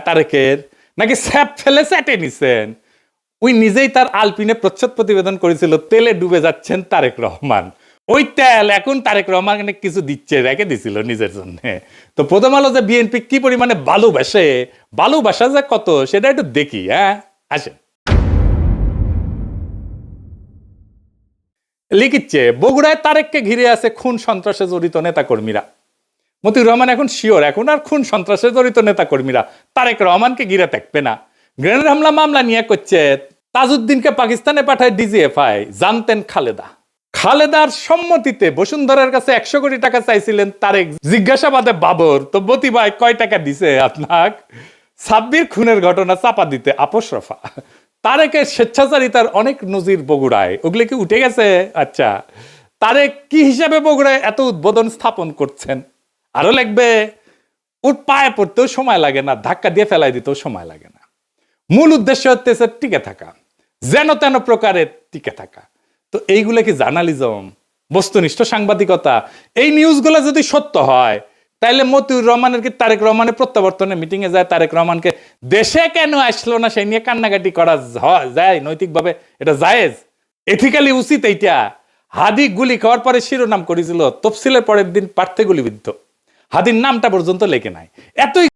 তারেকের নাকি স্যাপ ফেলে স্যাটে নিছেন? ওই নিজেই তার আলপিনে প্রচ্ছদ প্রতিবেদন করেছিল তেলে ডুবে যাচ্ছেন তারেক রহমান। ওই তেল এখন তারেক রহমান কিছু দিচ্ছে, রেখে দিছিল নিজের জন্য। তো প্রথম আলো যে বিএনপি কি পরিমাণে ভালোবাসে, ভালোবাসা যে কত সেটা একটু দেখি। আসেন। লিখিচ্ছে বগুড়ায় তারেককে ঘিরে আছে খুন সন্ত্রাসে জড়িত নেতাকর্মীরা। মতিউর রহমান এখন শিওর, এখন আর খুন সন্ত্রাসে জড়িত নেতাকর্মীরা তারেক রহমানকে ঘিরে থাকবে না। গ্রেনেড হামলা মামলা নিয়ে করছে তাজউদ্দিনকে পাকিস্তানে পাঠায় ডিজিএফআই। জানতেন খালেদার সম্মতিতে বসুন্ধরার কাছে 100 কোটি টাকা চাইছিলেন তারেক। জিজ্ঞাসাবাদে বাবর তো বতি ভাই কয় টাকা দিছে আপনাক? সাব্বির খুনের ঘটনা চাপা দিতে আপোস রফা। তারেকের স্বেচ্ছাচারিতার অনেক নজির বগুড়ায়, ওগুলো কি উঠে গেছে? আচ্ছা, তারেক কি হিসাবে বগুড়ায় এত উদ্বোধন স্থাপন করছেন? আরো লাগবে, ওর পায়ে পড়তেও সময় লাগে না, ধাক্কা দিয়ে ফেলাই দিতেও সময় লাগে না। মূল উদ্দেশ্য হচ্ছে টিকে থাকা, যেন তেন প্রকারের টিকে থাকা। তো এইগুলো কি জার্নালিজম, বস্তুনিষ্ঠ সাংবাদিকতা? এই নিউজগুলো যদি সত্য হয় তাহলে মতিউর রহমানের কি তারেক রহমানের প্রত্যাবর্তনে মিটিং এ যায় তারেক রহমানকে দেশে কেন আসলো না সেই নিয়ে কান্নাকাটি করা যায় নৈতিকভাবে? এটা জায়েজ, এথিক্যালি উচিত এইটা? হাদি গুলি খাওয়ার পরে শিরোনাম করেছিল তফসিলের পরের দিন প্রার্থী গুলিবিদ্ধ, হাদির নামটা পর্যন্ত লেখে নাই। এতই